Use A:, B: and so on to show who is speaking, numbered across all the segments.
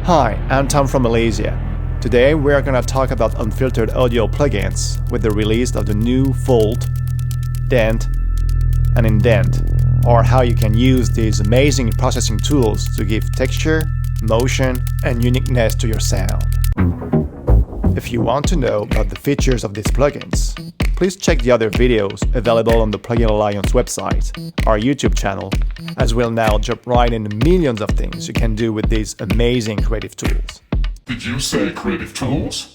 A: Hi, I'm Tom from Malaysia. Today we are gonna talk about unfiltered audio plugins with the release of the new fold, dent, and indent, or how you can use these amazing processing tools to give texture, motion, and uniqueness to your sound. If you want to know about the features of these plugins, please check the other videos available on the Plugin Alliance website, our YouTube channel, as we'll now jump right into millions of things you can do with these amazing creative tools.
B: Did you say creative tools?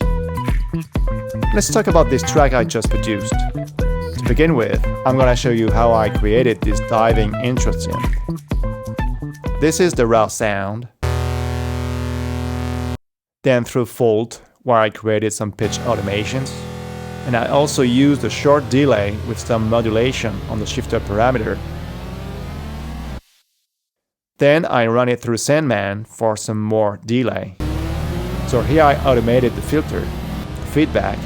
A: Let's talk about this track I just produced. To begin with, I'm gonna show you how I created this diving intro synth. This is the raw sound. Then through Fold, where I created some pitch automations. And I also used a short delay with some modulation on the shifter parameter. Then I run it through Sandman for some more delay. So here I automated the filter, the feedback,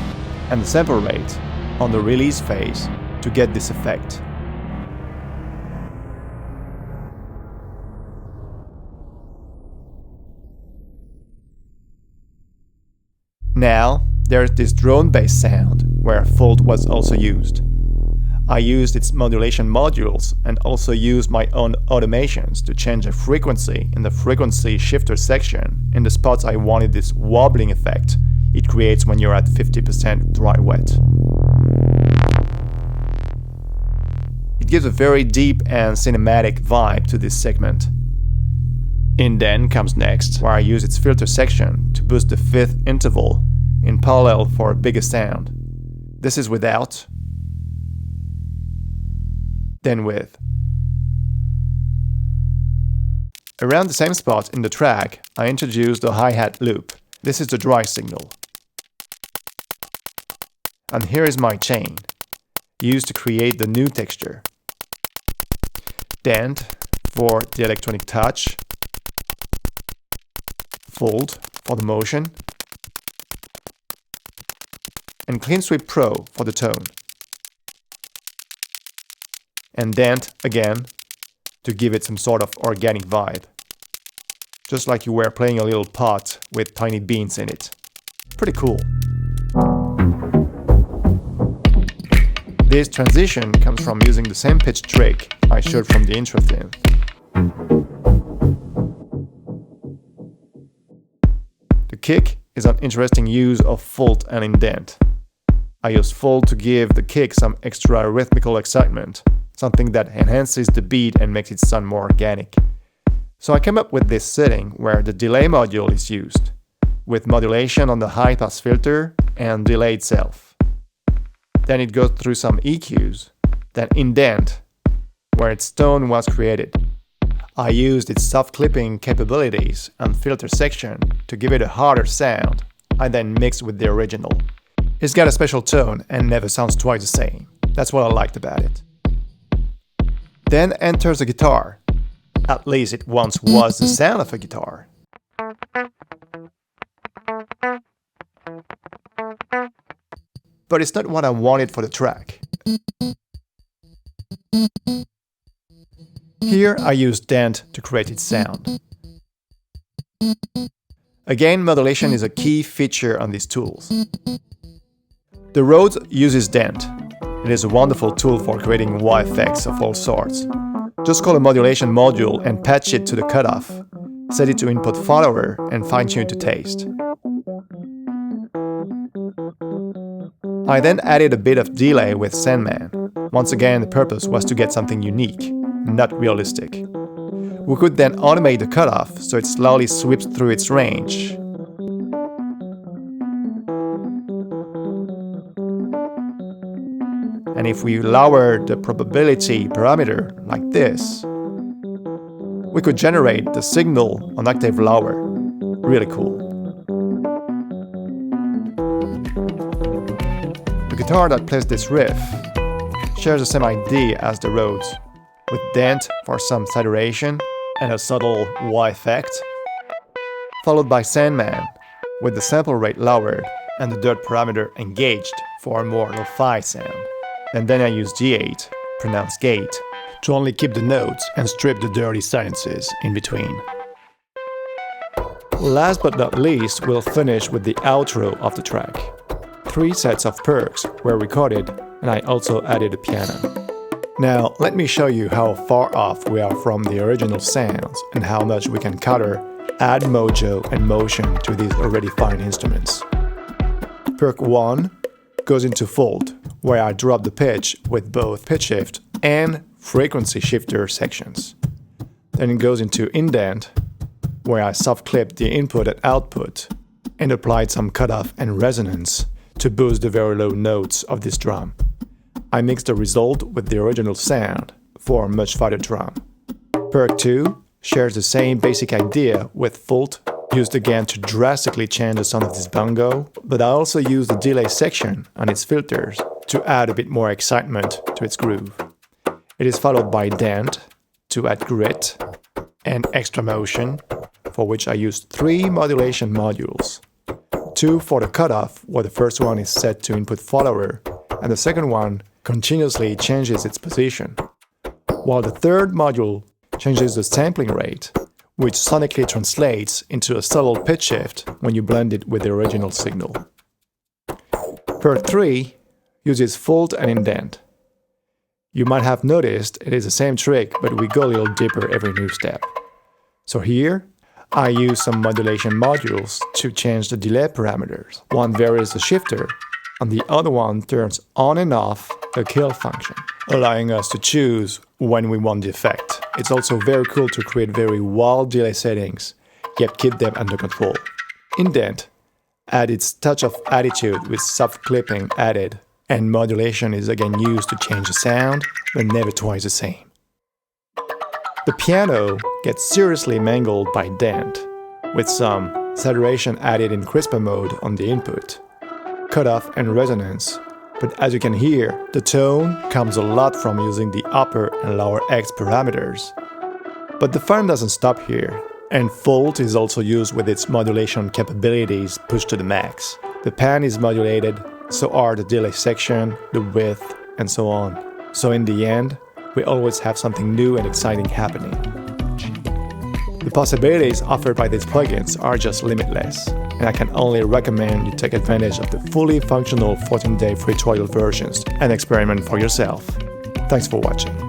A: and the sample rate on the release phase to get this effect. Now, there's this drone-based sound, where Fold was also used. I used its modulation modules and also used my own automations to change the frequency in the frequency shifter section in the spots I wanted this wobbling effect it creates when you're at 50% dry wet. It gives a very deep and cinematic vibe to this segment. Indent comes next, where I use its filter section to boost the fifth interval in parallel for a bigger sound. This is without, then with. Around the same spot in the track, I introduced the hi-hat loop. This is the dry signal. And here is my chain, used to create the new texture. Dent for the electronic touch. Fold for the motion. And Clean Sweep Pro for the tone. And dent again to give it some sort of organic vibe. Just like you were playing a little pot with tiny beans in it. Pretty cool. This transition comes from using the same pitch trick I showed from the intro theme. The kick is an interesting use of fold and indent. I use fold to give the kick some extra rhythmical excitement, something that enhances the beat and makes it sound more organic. So I came up with this setting where the delay module is used, with modulation on the high-pass filter and delay itself. Then it goes through some EQs, then indent, where its tone was created. I used its soft clipping capabilities and filter section to give it a harder sound. I then mixed with the original. It's got a special tone and never sounds twice the same. That's what I liked about it. Then enters the guitar. At least it once was the sound of a guitar. But it's not what I wanted for the track. Here I used dent to create its sound. Again, modulation is a key feature on these tools. The Rhodes uses dent. It is a wonderful tool for creating wah effects of all sorts. Just call a modulation module and patch it to the cutoff. Set it to input follower and fine-tune to taste. I then added a bit of delay with Sandman. Once again, the purpose was to get something unique, not realistic. We could then automate the cutoff so it slowly sweeps through its range. And if we lower the probability parameter like this, we could generate the signal an octave lower. Really cool. The guitar that plays this riff shares the same idea as the Rhodes, with dent for some saturation and a subtle wah effect, followed by Sandman with the sample rate lowered and the dirt parameter engaged for a more lo-fi sound. And then I use G8, pronounced gate, to only keep the notes and strip the dirty silences in between. Last but not least, we'll finish with the outro of the track. 3 sets of perks were recorded, and I also added a piano. Now, let me show you how far off we are from the original sounds and how much we can color, add mojo and motion to these already fine instruments. Perk 1 goes into fold, where I drop the pitch with both pitch shift and frequency shifter sections. Then it goes into indent, where I soft clip the input and output and applied some cutoff and resonance to boost the very low notes of this drum. I mixed the result with the original sound for a much fatter drum. Perk 2 shares the same basic idea with Volt, used again to drastically change the sound of this bongo, but I also used the delay section on its filters to add a bit more excitement to its groove. It is followed by dent to add grit and extra motion, for which I used 3 modulation modules. 2 for the cutoff, where the first one is set to input follower, and the second one continuously changes its position, while the third module changes the sampling rate, which sonically translates into a subtle pitch shift when you blend it with the original signal. Perk 3 uses fold and indent. You might have noticed it is the same trick, but we go a little deeper every new step. So here, I use some modulation modules to change the delay parameters. One varies the shifter, and the other one turns on and off a kill function, allowing us to choose when we want the effect. It's also very cool to create very wild delay settings, yet keep them under control. Indent adds its touch of attitude with soft clipping added, and modulation is again used to change the sound, but never twice the same. The piano gets seriously mangled by dent, with some saturation added in crisper mode on the input, cutoff and resonance, but as you can hear, the tone comes a lot from using the upper and lower X parameters. But the fun doesn't stop here, and Volt is also used with its modulation capabilities pushed to the max. The pan is modulated, so are the delay section, the width, and so on. So in the end, we always have something new and exciting happening. The possibilities offered by these plugins are just limitless, and I can only recommend you take advantage of the fully functional 14-day free trial versions and experiment for yourself. Thanks for watching.